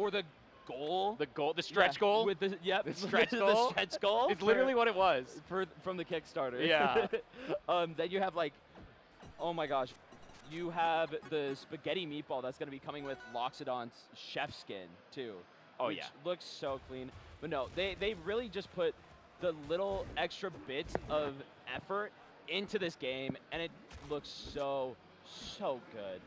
Or the goal. The stretch goal. With the the stretch goal. The stretch goal. It's literally what it was. From the Kickstarter. Yeah. Then you have like, oh my gosh, you have the spaghetti meatball that's going to be coming with Loxodon's chef skin too. Oh which yeah. looks so clean. But no, they really just put the little extra bits of effort into this game, and it looks so good.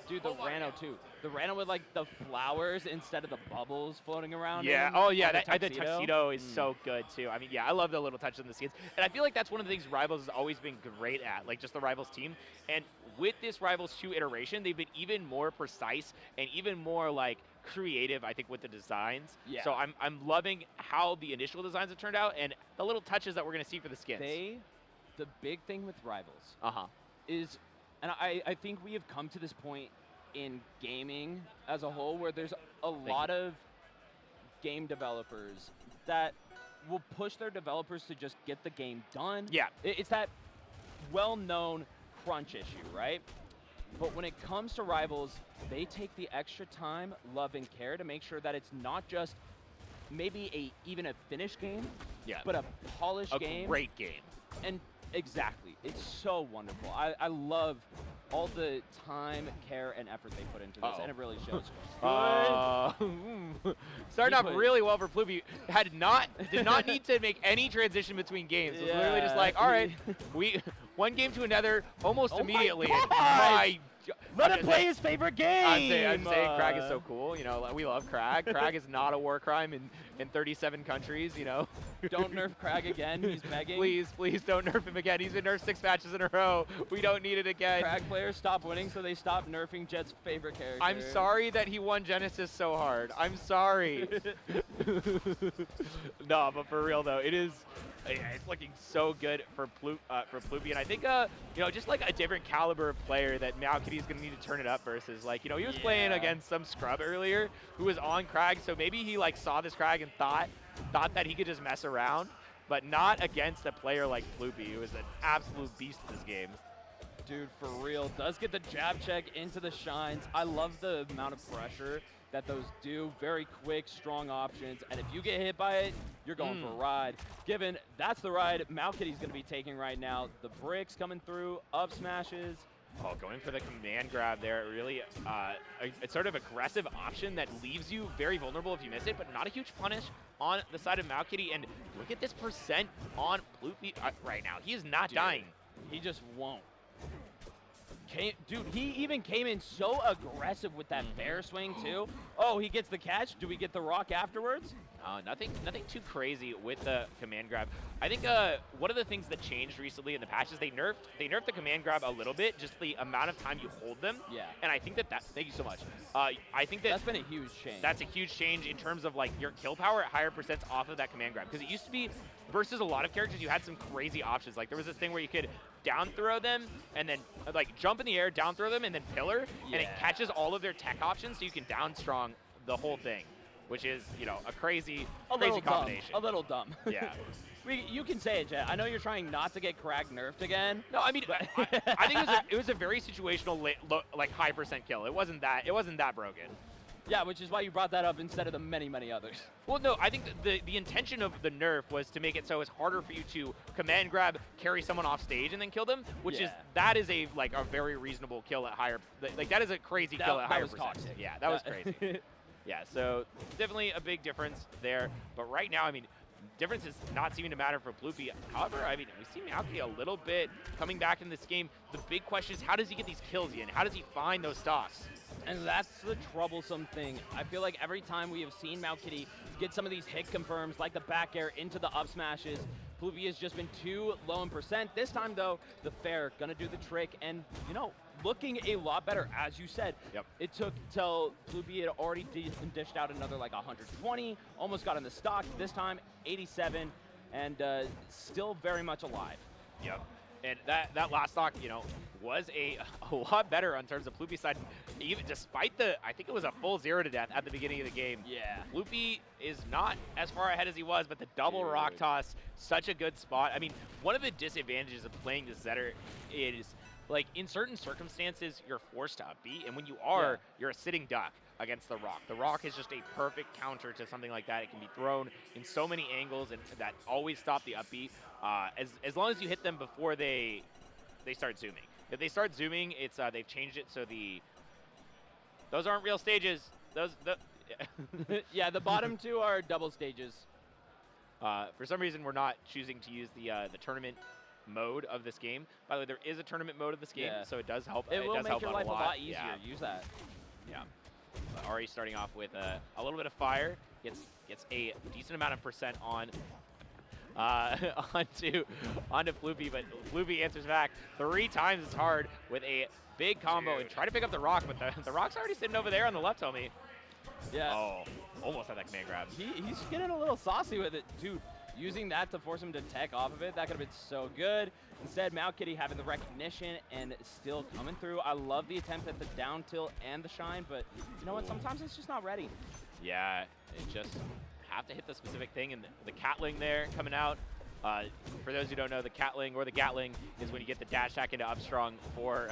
Dude, the Rano too. The Rano with like the flowers instead of the bubbles floating around. Yeah. in Oh yeah. the The tuxedo is so good too. I mean, yeah, I love the little touches in the skins, and I feel like that's one of the things Rivals has always been great at, like just the Rivals team. And with this Rivals 2 iteration, they've been even more precise and even more like creative, I think, with the designs. Yeah. So I'm loving how the initial designs have turned out and the little touches that we're gonna see for the skins. The big thing with Rivals Uh-huh. is, and I think we have come to this point in gaming as a whole where there's a lot of game developers that will push their developers to just get the game done. Yeah. It's that well-known crunch issue, right? But when it comes to Rivals, they take the extra time, love, and care to make sure that it's not just maybe even a finished game, Yeah. but a polished game. A great game. And exactly. It's so wonderful. I love all the time, care, and effort they put into this, and it really shows. Starting off really well for Ploopy. Did not need to make any transition between games. It was literally just like, all right, one game to another almost immediately. Let him play his favorite game. I'm saying Kragg is so cool. You know, we love Kragg. Kragg is not a war crime in 37 countries. You know. Don't nerf Kragg again. He's begging. Please don't nerf him again. He's been nerfed 6 matches in a row. We don't need it again. Kragg players stop winning, so they stop nerfing Jet's favorite character. I'm sorry that he won Genesis so hard. I'm sorry. No, but for real though, it's looking so good for Ploopy, and I think you know, just like a different caliber of player that Malkitty's gonna need to turn it up versus. Like, you know, he was playing against some scrub earlier who was on Kragg, so maybe he like saw this Kragg and thought that he could just mess around, but not against a player like Ploopy, who is an absolute beast in this game. Dude, for real, does get the jab check into the shines. I love the amount of pressure that those do. Very quick, strong options, and if you get hit by it, you're going for a ride. Given that's the ride Malkitty's going to be taking right now. The bricks coming through, up smashes. Oh, going for the command grab there, really a sort of aggressive option that leaves you very vulnerable if you miss it, but not a huge punish on the side of Malkitty. And look at this percent on Ploopy right now. He is not dying. He just won't. Dude, he even came in so aggressive with that bear swing too. Oh, he gets the catch. Do we get the rock afterwards? Nothing too crazy with the command grab. I think one of the things that changed recently in the patch is they nerfed the command grab a little bit, just the amount of time you hold them. Yeah. And I think thank you so much. I think that's been a huge change. That's a huge change in terms of like your kill power at higher percents off of that command grab, because it used to be versus a lot of characters you had some crazy options. Like there was this thing where you could down throw them and then like jump in the air, down throw them, and then pillar, and it catches all of their tech options, so you can down strong the whole thing, which is, you know, a crazy combination. A little dumb. Yeah. You can say it, Jet. I know you're trying not to get Kragg nerfed again. No, I mean, I think it was a very situational like high percent kill. It wasn't that broken. Yeah, which is why you brought that up instead of the many others. Well, no, I think the intention of the nerf was to make it so it's harder for you to command grab, carry someone off stage, and then kill them, which is a very reasonable kill at higher, like that is a crazy kill at higher percent. Toxic. Yeah, that was crazy. Yeah, so definitely a big difference there. But right now, I mean, difference is not seeming to matter for Ploopy. However, I mean, we see Malkitty a little bit coming back in this game. The big question is, how does he get these kills in? How does he find those stocks? And that's the troublesome thing. I feel like every time we have seen Malkitty get some of these hit confirms, like the back air into the up smashes, Ploopy has just been too low in percent. This time, though, the fair gonna do the trick, and, you know, looking a lot better, as you said. Yep. It took till Ploopy had already dished out another like 120, almost got in the stock. This time, 87, and still very much alive. Yep. And that last stock, you know, was a lot better in terms of Ploopy's side, even despite I think it was a full 0 to death at the beginning of the game. Yeah. Ploopy is not as far ahead as he was, but the double rock toss, such a good spot. I mean, one of the disadvantages of playing the Zetter is like in certain circumstances, you're forced to upbeat, and when you are, you're a sitting duck against the rock. The rock is just a perfect counter to something like that. It can be thrown in so many angles, and that always stop the upbeat. As long as you hit them before they start zooming. If they start zooming, it's they've changed it so those aren't real stages. Yeah, the bottom two are double stages. For some reason, we're not choosing to use the tournament mode of this game. By the way, there is a tournament mode of this game, so it does help. It will does make help your out life a a lot. lot easier. Use that. Yeah. But Ari starting off with a little bit of fire, gets a decent amount of percent on onto Ploopy, but Ploopy answers back 3 times as hard with a big combo and try to pick up the rock, but the rock's already sitting over there on the left, homie. Yeah. Oh, almost had that command grab. He's getting a little saucy with it, dude. Using that to force him to tech off of it, that could have been so good. Instead, Malkitty having the recognition and still coming through. I love the attempt at the down tilt and the shine, but you know what? Sometimes it's just not ready. Yeah, it just have to hit the specific thing, and the Catling there coming out. For those who don't know, the Catling or the Gatling is when you get the dash attack into Upstrong for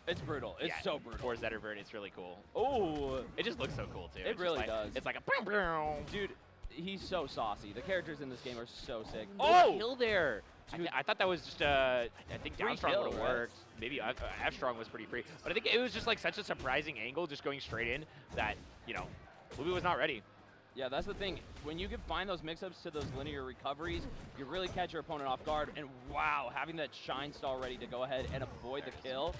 it's brutal. It's so brutal. For Zetterburn, it's really cool. Oh, it just looks so cool too. It really does. It's like a boom, boom. Dude, he's so saucy. The characters in this game are so sick. Oh, kill there. I thought that was just I think down strong would have right? worked. Maybe F strong was pretty free, but I think it was just like such a surprising angle, just going straight in that Ploopy was not ready. Yeah, that's the thing. When you can find those mix-ups to those linear recoveries, you really catch your opponent off guard. And wow, having that shine stall ready to go ahead and avoid the kill.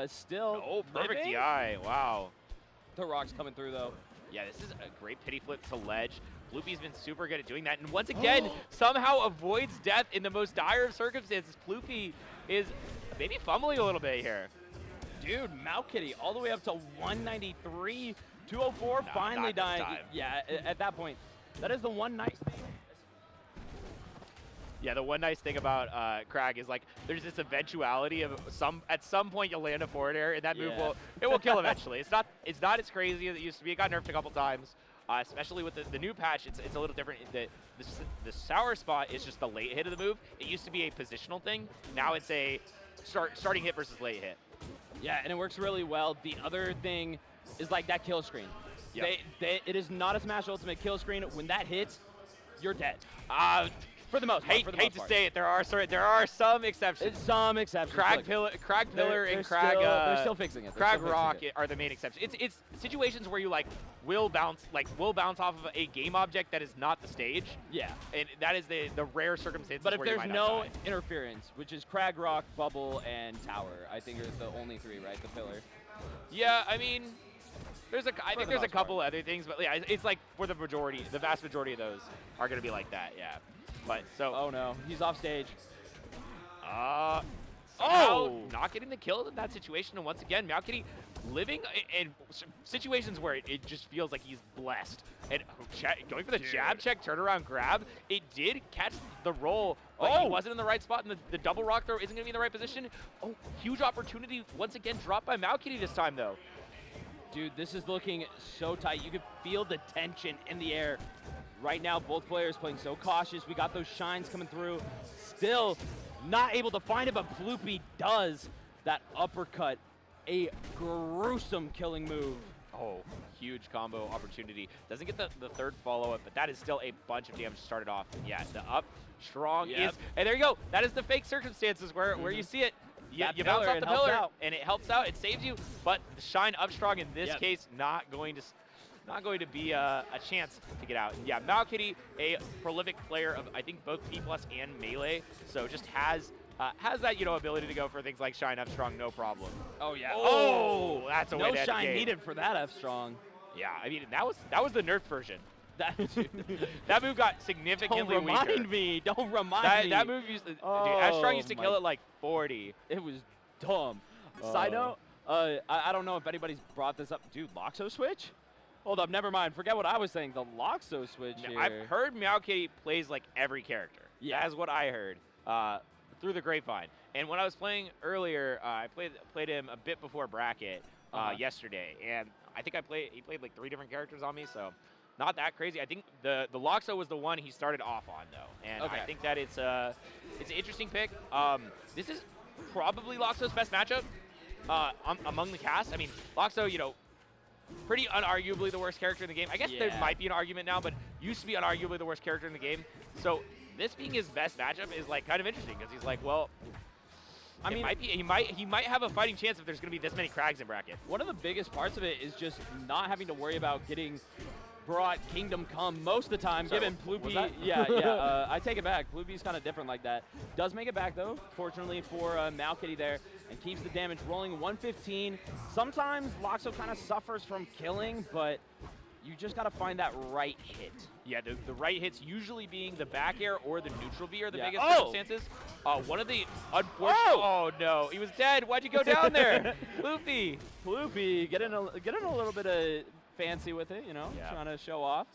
Still perfect living. DI. Wow. The rock's coming through though. Yeah, this is a great pity flip to ledge. Ploopy's been super good at doing that, and once again, somehow avoids death in the most dire of circumstances. Ploopy is maybe fumbling a little bit here. Dude, Malkitty all the way up to 193, 204, finally dying. Yeah, at that point, that is the one nice thing. Yeah, the one nice thing about Kragg is like there's this eventuality of at some point you'll land a forward air, and that move will kill eventually. It's not as crazy as it used to be. It got nerfed a couple times, especially with the new patch. It's a little different. The sour spot is just the late hit of the move. It used to be a positional thing. Now it's a starting hit versus late hit. Yeah, and it works really well. The other thing is like that kill screen. Yep. It is not a Smash Ultimate kill screen. When that hits, you're dead. For the most part. Hate to say it, there are some exceptions. Some exceptions. Kragg Pillar and Kragg. They're still fixing it. Kragg Rock are the main exceptions. It's situations where you will bounce off of a game object that is not the stage. Yeah. And that is the rare circumstances. But if where you there's might no not die. interference, which is Kragg Rock, Bubble, and Tower, I think are the only 3, right? The pillar. Yeah, I mean, I think there's a couple other things, but yeah, it's like for the vast majority of those are going to be like that. Yeah. But so. Oh no, he's off stage. Not getting the kill in that situation, and once again, Malkitty living in situations where it just feels like he's blessed. And going for the jab check, turnaround grab, it did catch the roll, but he wasn't in the right spot, and the double rock throw isn't going to be in the right position. Oh, huge opportunity once again dropped by Malkitty this time, though. Dude, this is looking so tight. You can feel the tension in the air. Right now, both players playing so cautious. We got those shines coming through. Still not able to find it, but Ploopy does that uppercut. A gruesome killing move. Oh, huge combo opportunity. Doesn't get the third follow-up, but that is still a bunch of damage to start it off. And yeah, the up strong is, and there you go. That is the fake circumstances where you see it. You bounce off the pillar, and it helps out. It saves you, but the shine up strong in this case not going to be a chance to get out. Yeah, Malkitty, a prolific player of I think both P+ and Melee, so just has that ability to go for things like shine up strong, no problem. Oh yeah. Oh, that's a way to end the shine game. needed for that F strong. Yeah, I mean that was the nerfed version. That move got significantly weaker. Don't remind me. That move used to, dude, F strong used to kill it like 40. It was dumb. Side note, I don't know if anybody's brought this up. Dude, Loxo switch? Hold up, never mind. Forget what I was saying. The Loxo switch here. I've heard Malkitty plays like every character. Yeah. That's what I heard through the grapevine. And when I was playing earlier, I played him a bit before bracket yesterday, and I think he played like 3 different characters on me, so not that crazy. I think the Loxo was the one he started off on though, and I think that it's an interesting pick. This is probably Loxo's best matchup among the cast. I mean, Loxo, you know, pretty unarguably the worst character in the game. I guess there might be an argument now, but used to be unarguably the worst character in the game. So this being his best matchup is like kind of interesting because he's like, well, I mean, he might have a fighting chance if there's going to be this many Kraggs in bracket. One of the biggest parts of it is just not having to worry about getting brought Kingdom Come most of the time, given Ploopy. I take it back. Ploopy's kind of different like that. Does make it back, though, fortunately for Malkitty there, and keeps the damage rolling. 115. Sometimes Loxo kind of suffers from killing, but you just got to find that right hit. Yeah, the right hits usually being the back air or the neutral B are the biggest circumstances. One of the unfortunate... Oh, no. He was dead. Why'd you go down there? Ploopy. Ploopy getting a little bit of fancy with it, you know, trying to show off.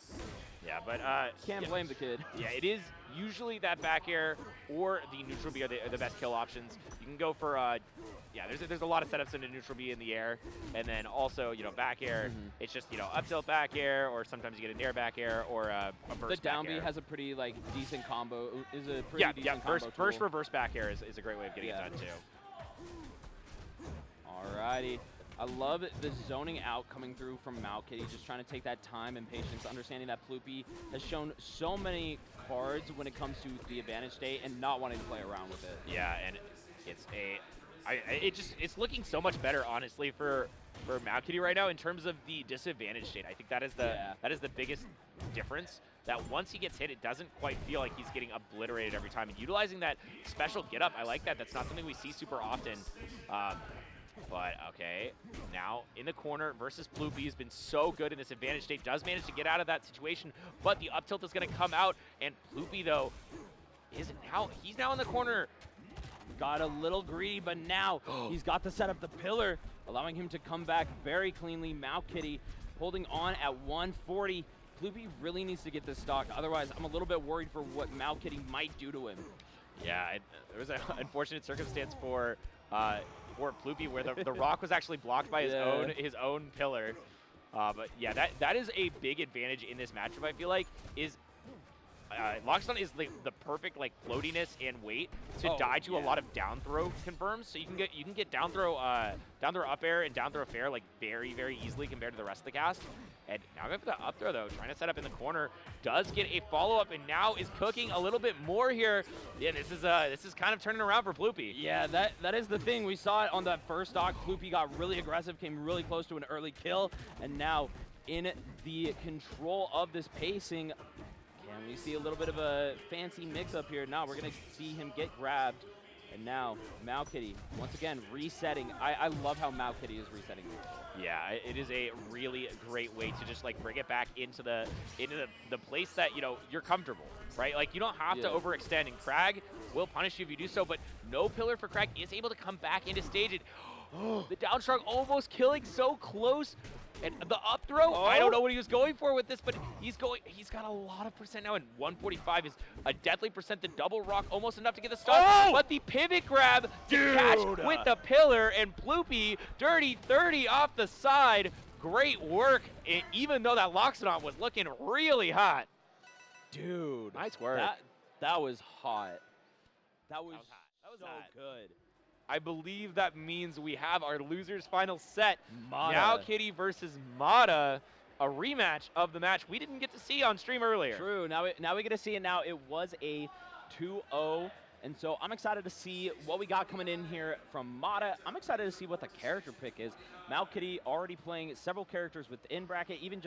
Yeah, but... Can't blame the kid. Yeah, it is usually that back air or the neutral B are the best kill options. You can go for... yeah, there's a lot of setups into neutral B in the air, and then also, you know, back air. It's just, you know, up tilt back air, or sometimes you get a nair back air, or a burst The down back B air. has a pretty, like, decent combo. Is a pretty decent combo First reverse back air is a great way of getting it done, too. Alrighty. I love the zoning out coming through from Malkitty, just trying to take that time and patience, understanding that Ploopy has shown so many cards when it comes to the advantage state and not wanting to play around with it. Yeah, and it's looking so much better, honestly, for Malkitty right now in terms of the disadvantage state. I think that is the biggest difference. That once he gets hit, it doesn't quite feel like he's getting obliterated every time. And utilizing that special get up, I like that. That's not something we see super often. But, okay, now in the corner versus Ploopy has been so good in this advantage state. Does manage to get out of that situation, but the up tilt is going to come out. And Ploopy, though, he's now in the corner. Got a little greedy, but now he's got to set up the pillar, allowing him to come back very cleanly. Malkitty holding on at 140. Ploopy really needs to get this stock. Otherwise, I'm a little bit worried for what Malkitty might do to him. Yeah, there was an unfortunate circumstance for Ploopy where the rock was actually blocked by his own pillar. But yeah, that is a big advantage in this matchup. I feel like Loxodon is the perfect like floatiness and weight to die to a lot of down throw confirms. So you can get down throw up air and down throw fair like very, very easily compared to the rest of the cast. And now going for the up throw though, trying to set up in the corner, does get a follow up and now is cooking a little bit more here. Yeah, this is kind of turning around for Ploopy. Yeah, that is the thing. We saw it on that first stock. Ploopy got really aggressive, came really close to an early kill, and now in the control of this pacing. And we see a little bit of a fancy mix-up here. Now we're going to see him get grabbed. And now Malkitty, once again, resetting. I love how Malkitty is resetting. Yeah, it is a really great way to just like bring it back into the place that, you know, you're comfortable, right? Like you don't have to overextend, and Kragg will punish you if you do so, but no pillar for Kragg is able to come back into stage. And the down shrug almost killing, so close. And the up throw, I don't know what he was going for with this, but he's got a lot of percent now, and 145 is a deadly percent. The double rock almost enough to get the stun, but the pivot grab to catch with the pillar, and Ploopy, dirty 30 off the side. Great work, even though that Loxodon was looking really hot. Dude. Nice work. That was hot. That was so hot. good. I believe that means we have our losers final set. Mata. Malkitty versus Mata, a rematch of the match we didn't get to see on stream earlier. True. Now we get to see it now. It was a 2-0. And so I'm excited to see what we got coming in here from Mata. I'm excited to see what the character pick is. Malkitty already playing several characters within bracket, even just